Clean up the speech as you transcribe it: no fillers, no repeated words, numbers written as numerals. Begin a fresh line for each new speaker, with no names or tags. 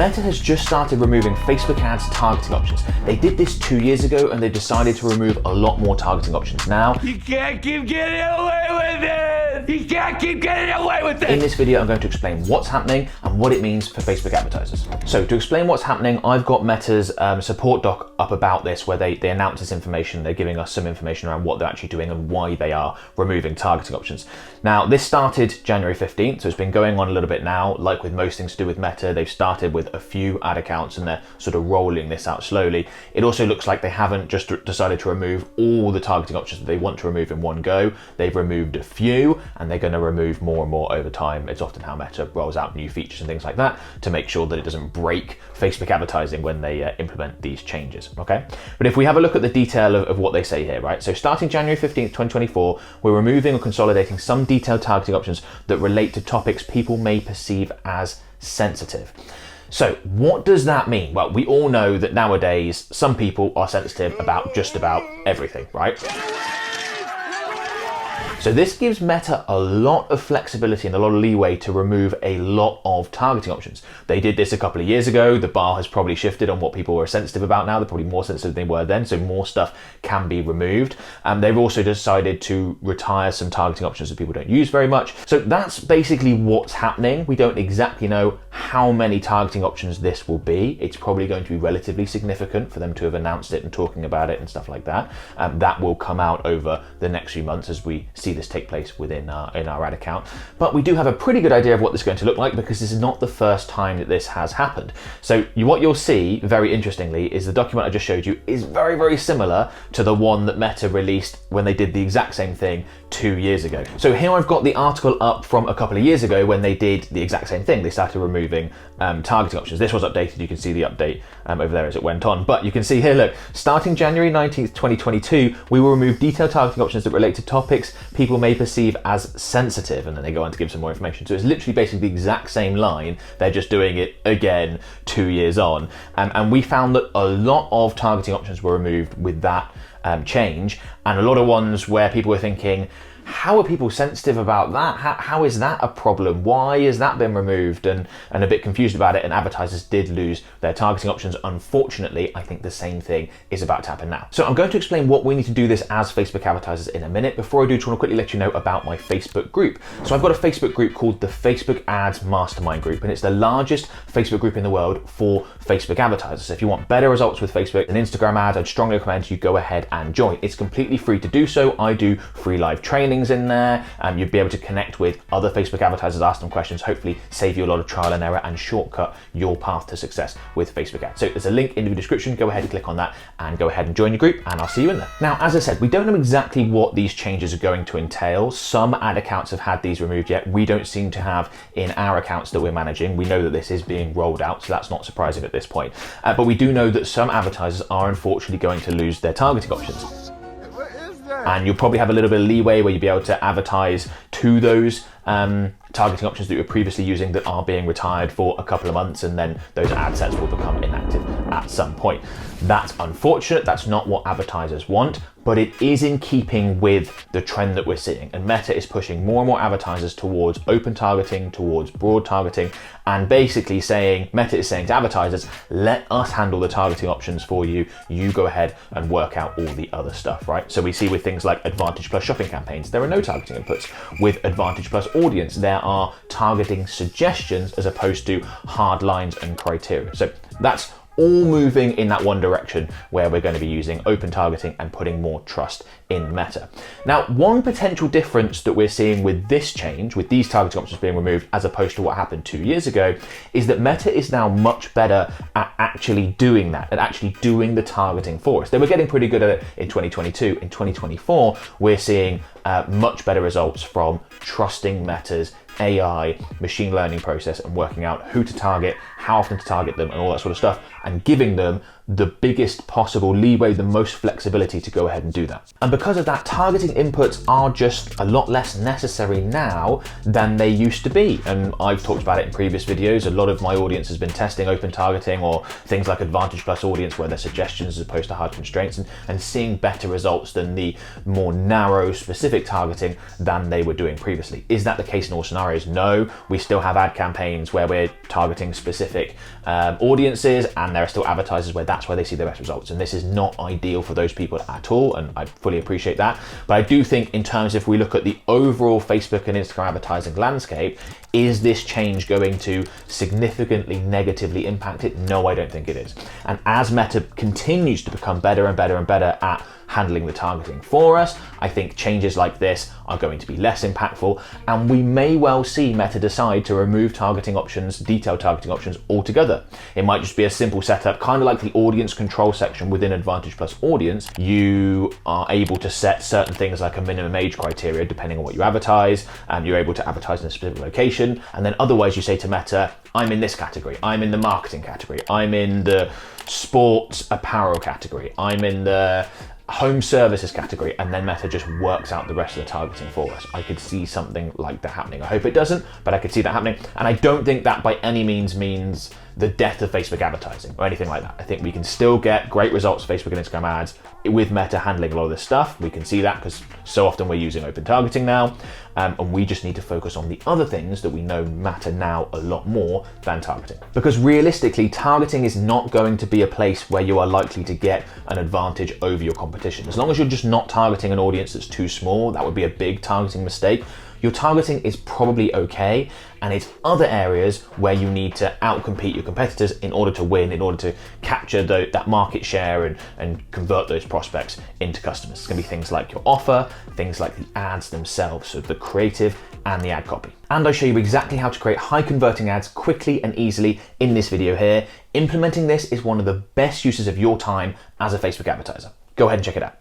Meta has just started removing Facebook ads targeting options. They did this 2 years ago and they decided to remove a lot more targeting options. Now,
you can't keep getting away with it! You can't keep getting away with it!
In this video, I'm going to explain what's happening and what it means for Facebook advertisers. So to explain what's happening, I've got Meta's support doc up about this, where they announce this information. They're giving us some information around what they're actually doing and why they are removing targeting options. Now, this started January 15th, so it's been going on a little bit now. Like with most things to do with Meta, they've started with a few ad accounts and they're sort of rolling this out slowly. It also looks like they haven't just decided to remove all the targeting options that they want to remove in one go. They've removed a few and they're going to remove more and more over time. It's often how Meta rolls out new features and things like that to make sure that it doesn't break Facebook advertising when they implement these changes, okay? But if we have a look at the detail of what they say here, right? So starting January 15th, 2024, we're removing or consolidating some detailed targeting options that relate to topics people may perceive as sensitive. So what does that mean? Well, we all know that nowadays some people are sensitive about just about everything, right? So this gives Meta a lot of flexibility and a lot of leeway to remove a lot of targeting options. They did this a couple of years ago. The bar has probably shifted on what people are sensitive about now. They're probably more sensitive than they were then, so more stuff can be removed. They've also decided to retire some targeting options that people don't use very much. So that's basically what's happening. We don't exactly know how many targeting options this will be. It's probably going to be relatively significant for them to have announced it and talking about it and stuff like that. That will come out over the next few months as we see this take place within in our ad account. But we do have a pretty good idea of what this is going to look like, because this is not the first time that this has happened. So what you'll see, very interestingly, is the document I just showed you is very, very similar to the one that Meta released when they did the exact same thing 2 years ago. So here I've got the article up from a couple of years ago when they did the exact same thing. They started removing targeting options. This was updated. You can see the update over there as it went on. But you can see here, look, starting January 19th, 2022, we will remove detailed targeting options that relate to topics people may perceive as sensitive. And then they go on to give some more information. So it's literally basically the exact same line. They're just doing it again 2 years on. And we found that a lot of targeting options were removed with that change, and a lot of ones where people were thinking, how are people sensitive about that? How is that a problem? Why has that been removed? And a bit confused about it, and advertisers did lose their targeting options. Unfortunately, I think the same thing is about to happen now. So I'm going to explain what we need to do this as Facebook advertisers in a minute. Before I do, I want to quickly let you know about my Facebook group. So I've got a Facebook group called the Facebook Ads Mastermind group, and it's the largest Facebook group in the world for Facebook advertisers. So if you want better results with Facebook and Instagram ads, I'd strongly recommend you go ahead and join. It's completely free to do so. I do free live trainings in there, and you'd be able to connect with other Facebook advertisers, ask them questions, hopefully save you a lot of trial and error and shortcut your path to success with Facebook ads. So there's a link in the description. Go ahead and click on that and go ahead and join your group, and I'll see you in there. Now, as I said, we don't know exactly what these changes are going to entail. Some ad accounts have had these removed yet. We don't seem to have in our accounts that we're managing. We know that this is being rolled out, so that's not surprising at this point. But we do know that some advertisers are unfortunately going to lose their targeting options. And you'll probably have a little bit of leeway where you'll be able to advertise to those targeting options that you were previously using that are being retired for a couple of months, and then those ad sets will become inactive at some point. That's unfortunate. That's not what advertisers want, but it is in keeping with the trend that we're seeing. And Meta is pushing more and more advertisers towards open targeting, towards broad targeting, and basically saying, Meta is saying to advertisers, let us handle the targeting options for you. You go ahead and work out all the other stuff, right? So we see with things like Advantage Plus shopping campaigns, there are no targeting inputs. With Advantage Plus audience, there are targeting suggestions as opposed to hard lines and criteria. So that's all moving in that one direction, where we're going to be using open targeting and putting more trust in Meta. Now, one potential difference that we're seeing with this change, with these targeting options being removed as opposed to what happened 2 years ago, is that Meta is now much better at actually doing that, at actually doing the targeting for us. They were getting pretty good at it in 2022. In 2024, we're seeing much better results from trusting Meta's AI machine learning process and working out who to target, how often to target them, and all that sort of stuff, and giving them the biggest possible leeway, the most flexibility to go ahead and do that. And because of that, targeting inputs are just a lot less necessary now than they used to be. And I've talked about it in previous videos. A lot of my audience has been testing open targeting or things like Advantage Plus audience where they're suggestions as opposed to hard constraints, and seeing better results than the more narrow specific targeting than they were doing previously. Is that the case in all scenarios? No, we still have ad campaigns where we're targeting specific audiences, and there are still advertisers where that's where they see the best results. And this is not ideal for those people at all, and I fully appreciate that. But I do think in terms, if we look at the overall Facebook and Instagram advertising landscape, is this change going to significantly negatively impact it? No, I don't think it is. And as Meta continues to become better and better and better at handling the targeting for us, I think changes like this are going to be less impactful, and we may well see Meta decide to remove targeting options, detailed targeting options altogether. It might just be a simple setup, kind of like the audience control section within Advantage Plus Audience. You are able to set certain things like a minimum age criteria depending on what you advertise, and you're able to advertise in a specific location, and then otherwise you say to Meta, I'm in this category, I'm in the marketing category, I'm in the sports apparel category, I'm in the home services category, and then Meta just works out the rest of the targeting for us. I could see something like that happening. I hope it doesn't, but I could see that happening. And I don't think that by any means means the death of Facebook advertising or anything like that. I think we can still get great results for Facebook and Instagram ads with Meta handling a lot of this stuff. We can see that because so often we're using open targeting now, and we just need to focus on the other things that we know matter now a lot more than targeting. Because realistically, targeting is not going to be a place where you are likely to get an advantage over your competition. As long as you're just not targeting an audience that's too small, that would be a big targeting mistake. Your targeting is probably okay, and it's other areas where you need to outcompete your competitors in order to win, in order to capture that market share and convert those prospects into customers. It's gonna be things like your offer, things like the ads themselves, so the creative and the ad copy. And I show you exactly how to create high converting ads quickly and easily in this video here. Implementing this is one of the best uses of your time as a Facebook advertiser. Go ahead and check it out.